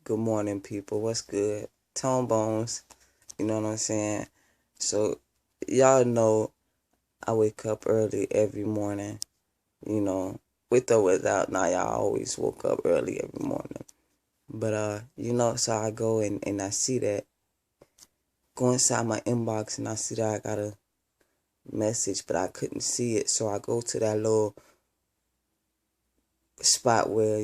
Good morning, people. What's good? Tonebonez. You know what I'm saying? So, y'all know I wake up early every morning. You know, with or without. Now, y'all always woke up early every morning. But, so I go and I see that. Go inside my inbox and I see that I got a message, but I couldn't see it. So I go to that little spot where,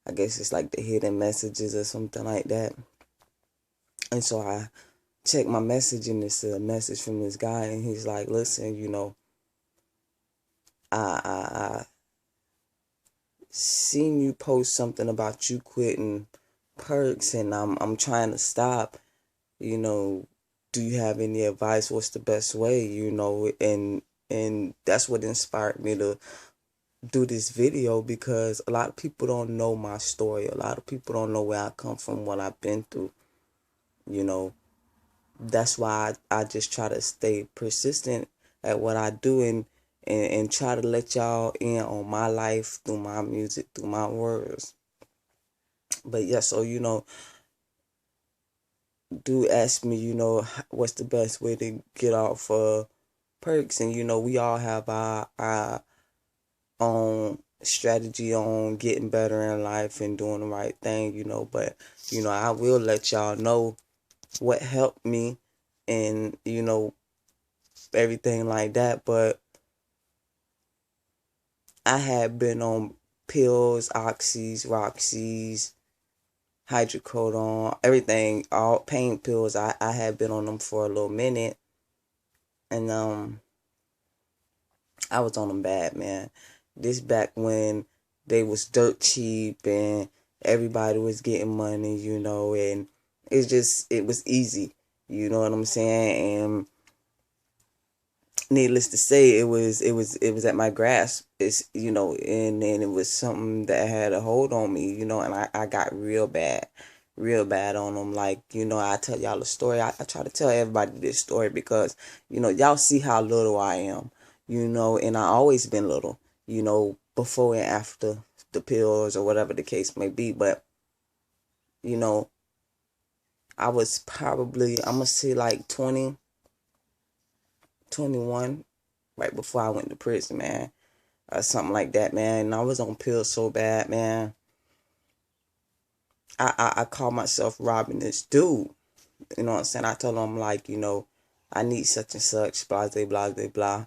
I guess it's like the hidden messages or something like that. And so I check my message and it's a message from this guy and he's like, listen, I seen you post something about you quitting perks and I'm trying to stop, you know, do you have any advice? What's the best way, and that's what inspired me to do this video, because a lot of people don't know my story. A lot of people don't know where I come from, what I've been through, you know. That's why I just try to stay persistent at what I do and try to let y'all in on my life through my music, through my words. But yeah, so do ask me, what's the best way to get off perks, and we all have our own strategy on getting better in life and doing the right thing, but I will let y'all know what helped me and everything like that. But I had been on pills, oxys, roxys, hydrocodone, everything, all pain pills. I had been on them for a little minute, and I was on them bad, man. This back when they was dirt cheap and everybody was getting money, and it was easy, you know what I'm saying? And needless to say, it was at my grasp. It's and then it was something that had a hold on me, and I got real bad on them. Like, I tell y'all a story. I try to tell everybody this story because y'all see how little I am, and I always been little, before and after the pills or whatever the case may be. But you know I was probably, I'm gonna say, like 20, 21, right before I went to prison, man, or something like that, man. And I was on pills so bad, man. I call myself robbing this dude. You know what I'm saying? I told him, like, I need such and such, blah, blah, blah, blah, blah.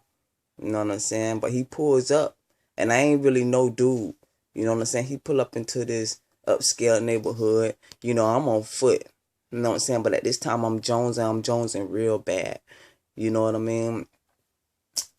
You know what I'm saying? But he pulls up, and I ain't really no dude. You know what I'm saying? He pull up into this upscale neighborhood. I'm on foot. You know what I'm saying? But at this time, I'm jonesing real bad. You know what I mean?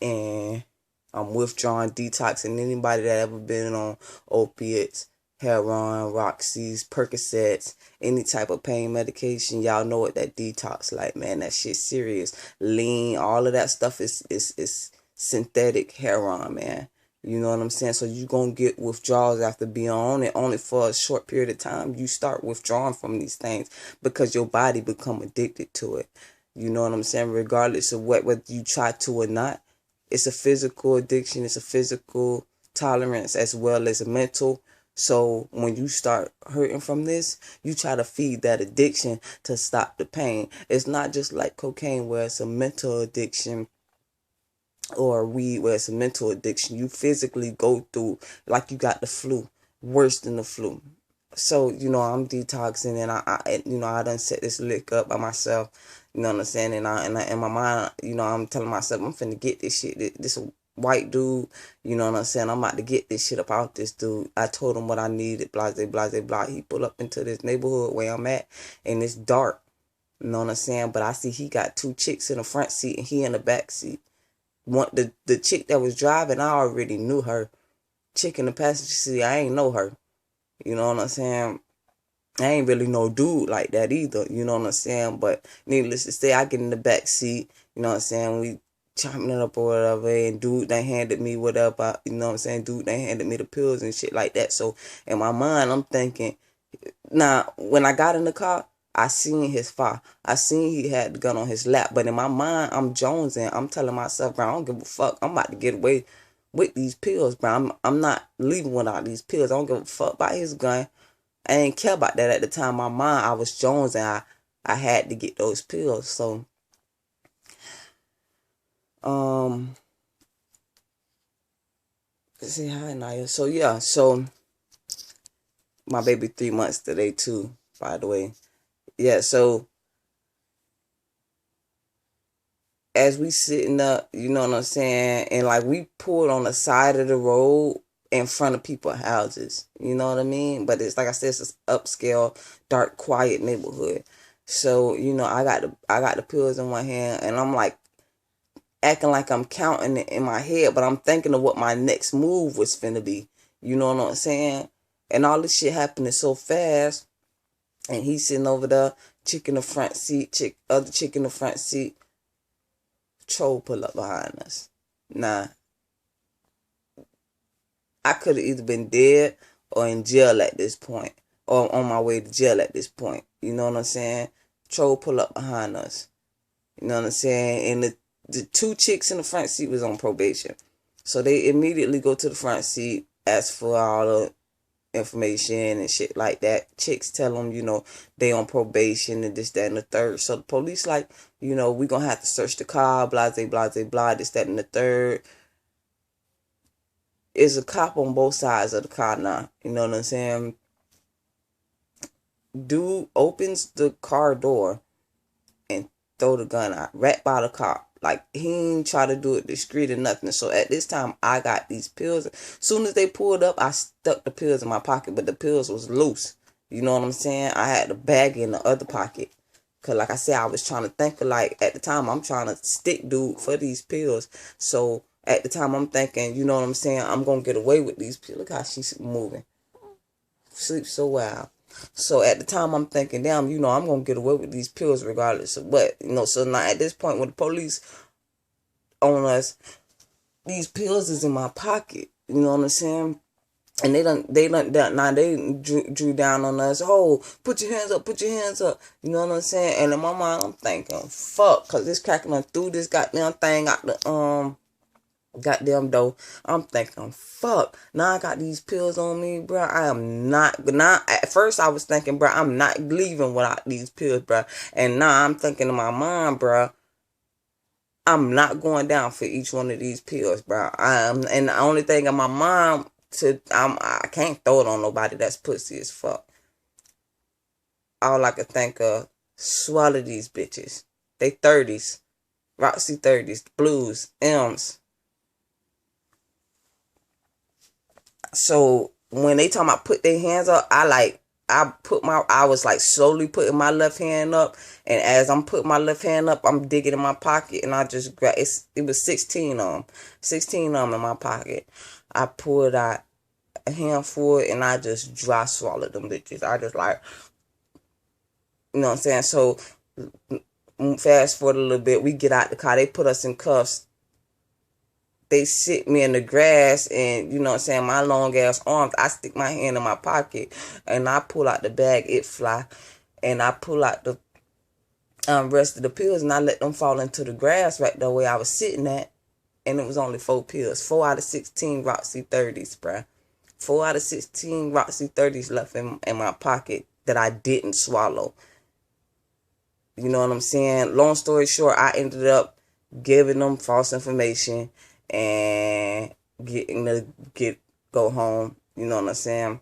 And I'm withdrawing, detoxing. Anybody that ever been on opiates, heroin, Roxy's, Percocets, any type of pain medication, y'all know what that detox like, man. That shit serious. Lean, all of that stuff is synthetic heroin, man. You know what I'm saying? So you gonna get withdrawals after being on it only for a short period of time. You start withdrawing from these things because your body become addicted to it. You know what I'm saying? Regardless of whether you try to or not, it's a physical addiction. It's a physical tolerance as well as a mental. So when you start hurting from this, you try to feed that addiction to stop the pain. It's not just like cocaine where it's a mental addiction, or weed where it's a mental addiction. You physically go through like you got the flu, worse than the flu. So, I'm detoxing, and I done set this lick up by myself, you know what I'm saying? And in my mind, I'm telling myself, I'm finna get this shit. This white dude, you know what I'm saying? I'm about to get this shit up out this dude. I told him what I needed, blah, blah, blah, blah. He pulled up into this neighborhood where I'm at, and it's dark, you know what I'm saying? But I see he got two chicks in the front seat, and he in the back seat. The chick that was driving, I already knew her. Chick in the passenger seat, I ain't know her. You know what I'm saying? I ain't really no dude like that either. You know what I'm saying? But needless to say, I get in the back seat. You know what I'm saying? We chopping it up or whatever. And dude, they handed me whatever. You know what I'm saying? Dude, they handed me the pills and shit like that. So in my mind, I'm thinking. Now, when I got in the car, I seen his file. I seen he had the gun on his lap. But in my mind, I'm jonesing. I'm telling myself, bro, I don't give a fuck. I'm about to get away with these pills, bro. I'm not leaving without these pills. I don't give a fuck about his gun. I didn't care about that at the time. My mind, I was Jones, and I had to get those pills. So, let's see how Naya. So yeah, so my baby 3 months today too, by the way. Yeah, so as we sitting up, you know what I'm saying, and like we pulled on the side of the road in front of people's houses, you know what I mean? But it's like I said, it's an upscale, dark, quiet neighborhood. So, you know, I got the pills in one hand, and I'm like acting like I'm counting it in my head, but I'm thinking of what my next move was finna be. You know what I'm saying? And all this shit happening so fast, and he's sitting over there, chick in the front seat, other chick in the front seat. Troll pull up behind us. Nah, I could have either been dead or in jail at this point, or on my way to jail at this point. You know what I'm saying? Troll pull up behind us. You know what I'm saying? And the two chicks in the front seat was on probation. So they immediately go to the front seat, ask for all the information and shit like that. Chicks tell them, you know, they on probation and this, that, and the third. So the police like, you know, we gonna have to search the car, blah, blah, blah, blah, this, that, and the third. Is a cop on both sides of the car now. You know what I'm saying? Dude opens the car door and throw the gun out right by the cop. Like, he ain't try to do it discreet or nothing. So at this time, I got these pills. Soon as they pulled up, I stuck the pills in my pocket, but the pills was loose. You know what I'm saying? I had the bag in the other pocket. Because like I said, I was trying to think of, like, at the time, I'm trying to stick dude for these pills. So at the time, I'm thinking, you know what I'm saying? I'm going to get away with these pills. Look how she's moving. Sleeps so well. So at the time, I'm thinking, damn, you know, I'm going to get away with these pills regardless of what. You know, so now at this point, when the police on us, these pills is in my pocket. You know what I'm saying? And they drew down on us. Oh, put your hands up, put your hands up. You know what I'm saying? And in my mind, I'm thinking, fuck, because this cracking on through this goddamn thing out the, goddamn door. I'm thinking, fuck, now I got these pills on me, bro. I am not, at first I was thinking, bro, I'm not leaving without these pills, bro. And now I'm thinking in my mind, bro, I'm not going down for each one of these pills, bro. And the only thing in my mind, I can't throw it on nobody that's pussy as fuck. All I could think of, swallow these bitches. They 30s. Roxy 30s, blues, M's. So when they talking about put their hands up, I was like slowly putting my left hand up, and as I'm putting my left hand up, I'm digging in my pocket, and I just grabbed it was 16 on 16 on in my pocket. I pulled out a handful, and I just dry swallowed them bitches. I just like, you know what I'm saying? So fast forward a little bit, we get out the car, they put us in cuffs. They sit me in the grass, and you know what I'm saying, my long ass arms, I stick my hand in my pocket and I pull out the bag, it fly, and I pull out the rest of the pills, and I let them fall into the grass right the way I was sitting at. And it was only 4 pills, 4 out of 16 Roxy 30s, bruh. 4 out of 16 Roxy 30s left in my pocket that I didn't swallow. You know what I'm saying? Long story short, I ended up giving them false information and go home. You know what I'm saying?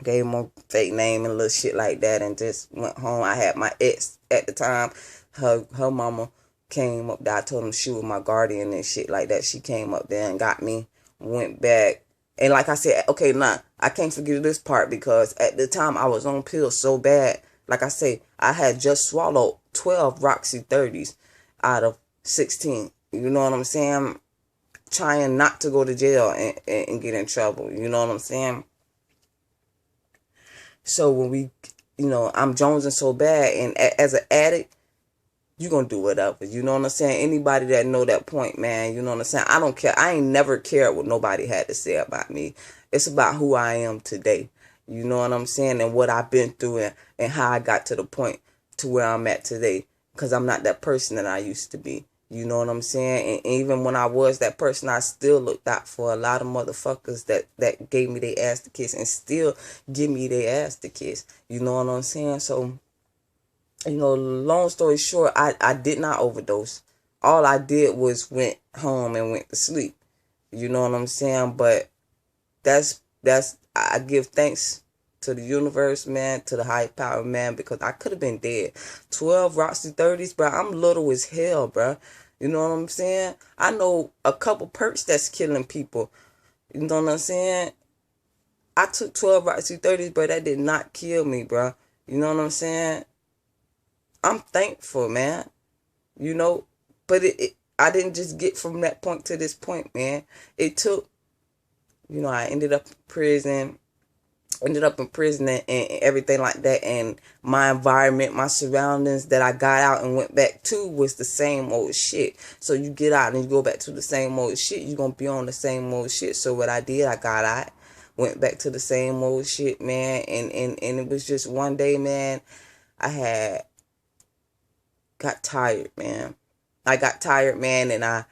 Gave him a fake name and little shit like that, and just went home. I had my ex at the time. Her mama came up there. I told him she was my guardian and shit like that. She came up there and got me. Went back. And like I said, okay, nah, I can't forget this part, because at the time I was on pills so bad. Like I say, I had just swallowed 12 Roxy 30s out of 16. You know what I'm saying? Trying not to go to jail and get in trouble. You know what I'm saying? So when we, you know, I'm jonesing so bad, and as an addict, you gonna do whatever. You know what I'm saying? Anybody that know that point, man, you know what I'm saying? I don't care. I ain't never cared what nobody had to say about me. It's about who I am today. You know what I'm saying? And what I've been through, and how I got to the point to where I'm at today. Because I'm not that person that I used to be. You know what I'm saying? And even when I was that person, I still looked out for a lot of motherfuckers that gave me their ass to kiss and still give me their ass to kiss. You know what I'm saying? So, long story short, I did not overdose. All I did was went home and went to sleep. You know what I'm saying? But I give thanks to the universe, man, to the high power, man, because I could have been dead. 12 Roxy 30s, bro. I'm little as hell, bro. You know what I'm saying? I know a couple perks that's killing people. You know what I'm saying? I took 12 Roxy 30s, bro. That did not kill me, bro. You know what I'm saying? I'm thankful, man. But I didn't just get from that point to this point, man. It took, I ended up in prison and everything like that, and my environment, my surroundings that I got out and went back to was the same old shit. So you get out and you go back to the same old shit, you're gonna be on the same old shit. So what I did, I got out, went back to the same old shit, man, and it was just one day, man, I got tired, man. I got tired, man, and I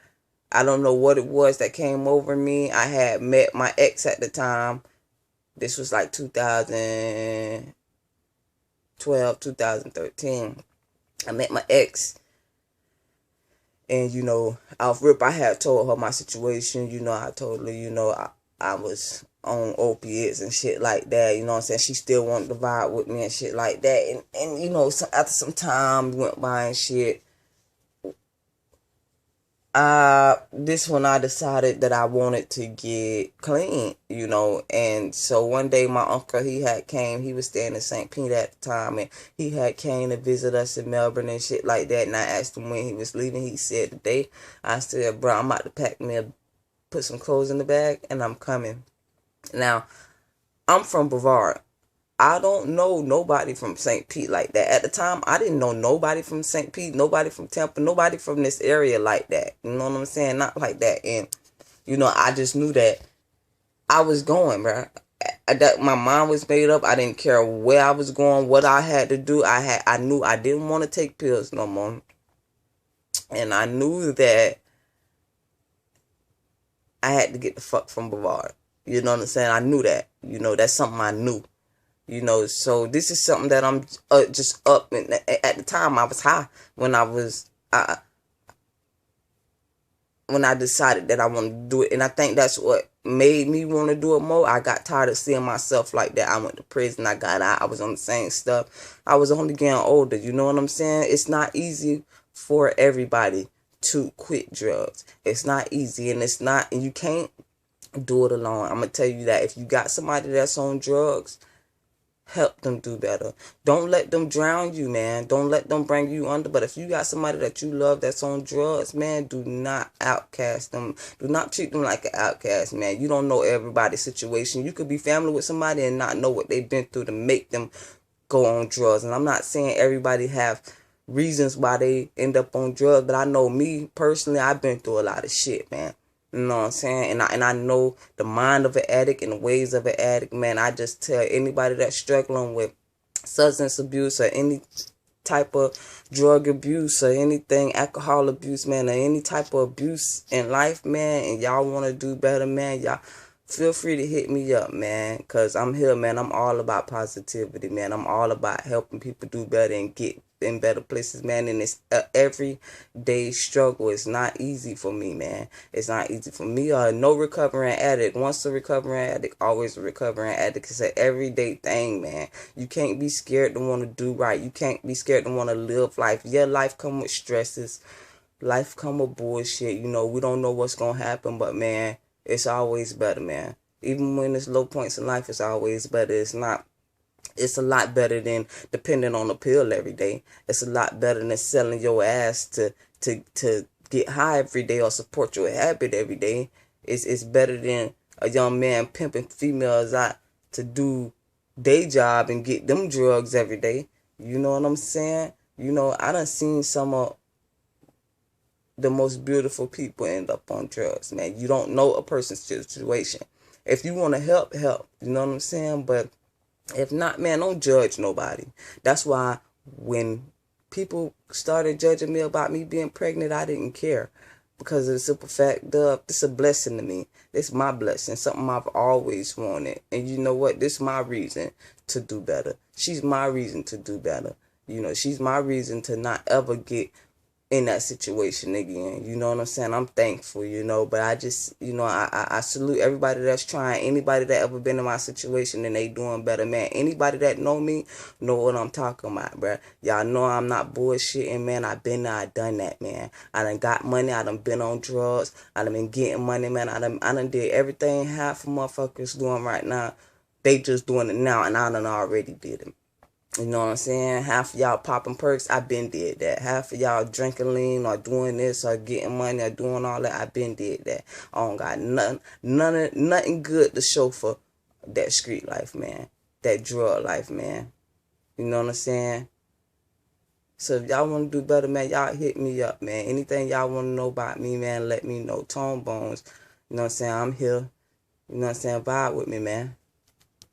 don't know what it was that came over me. I had met my ex at the time. This was like 2012, 2013. I met my ex. And, off rip, I had told her my situation. I told her, I was on opiates and shit like that. You know what I'm saying? She still wanted to vibe with me and shit like that. And after some time went by and shit, this one I decided that I wanted to get clean, and so one day my uncle, he was staying in St. Pete at the time, and he had came to visit us in Melbourne and shit like that, and I asked him when he was leaving. He said today. I said, bro, I'm about to put some clothes in the bag, and I'm coming. Now, I'm from Brevard. I don't know nobody from St. Pete like that. At the time, I didn't know nobody from St. Pete, nobody from Tampa, nobody from this area like that. You know what I'm saying? Not like that. And, I just knew that I was going, bro. That my mind was made up. I didn't care where I was going, what I had to do. I knew I didn't want to take pills no more. And I knew that I had to get the fuck from Brevard. You know what I'm saying? I knew that. That's something I knew. So this is something that I'm just up. And at the time, I was high when I decided that I wanted to do it. And I think that's what made me want to do it more. I got tired of seeing myself like that. I went to prison. I got out. I was on the same stuff. I was only getting older. You know what I'm saying? It's not easy for everybody to quit drugs. It's not easy, and you can't do it alone. I'm going to tell you that. If you got somebody that's on drugs, help them do better. Don't let them drown you, man. Don't let them bring you under. But if you got somebody that you love that's on drugs, man, do not outcast them. Do not treat them like an outcast, man. You don't know everybody's situation. You could be family with somebody and not know what they've been through to make them go on drugs. And I'm not saying everybody have reasons why they end up on drugs, but I know me personally, I've been through a lot of shit, man. You know what I'm saying? And I know the mind of an addict and the ways of an addict, man. I just tell anybody that's struggling with substance abuse or any type of drug abuse or anything, alcohol abuse, man, or any type of abuse in life, man, and y'all want to do better, man, y'all feel free to hit me up, man, because I'm here, man. I'm all about positivity, man. I'm all about helping people do better and get in better places, man. And it's an everyday struggle. It's not easy for me, man. It's not easy for me. No recovering addict. Once a recovering addict, always a recovering addict. It's an everyday thing, man. You can't be scared to want to do right. You can't be scared to want to live life. Yeah, life come with stresses. Life come with bullshit. We don't know what's going to happen, but, man, it's always better, man. Even when there's low points in life, it's always better. It's a lot better than depending on a pill every day. It's a lot better than selling your ass to get high every day or support your habit every day. It's better than a young man pimping females out to do day job and get them drugs every day. You know what I'm saying? I done seen some of the most beautiful people end up on drugs, man. You don't know a person's situation. If you want to help. You know what I'm saying? But if not, man, don't judge nobody. That's why when people started judging me about me being pregnant, I didn't care. Because of the simple fact that it's a blessing to me. It's my blessing, something I've always wanted. And you know what? This is my reason to do better. She's my reason to do better. You know, she's my reason to not ever get in that situation again. You know what I'm saying? I'm thankful, you know, but I just, you know, I salute everybody that's trying, anybody that ever been in my situation and they doing better, man. Anybody that know me know what I'm talking about, bruh. Y'all know I'm not bullshitting, man. I been there, I done that, man. I done got money, I done been on drugs, I done been getting money, man. I done did everything half of motherfuckers doing right now. They just doing it now, and I done already did it. You know what I'm saying? Half of y'all popping perks, I been did that. Half of y'all drinking lean or doing this or getting money or doing all that, I been did that. I don't got nothing good to show for that street life, man. That drug life, man. You know what I'm saying? So if y'all want to do better, man, y'all hit me up, man. Anything y'all want to know about me, man, let me know. Tone Bones. You know what I'm saying? I'm here. You know what I'm saying? Vibe with me, man.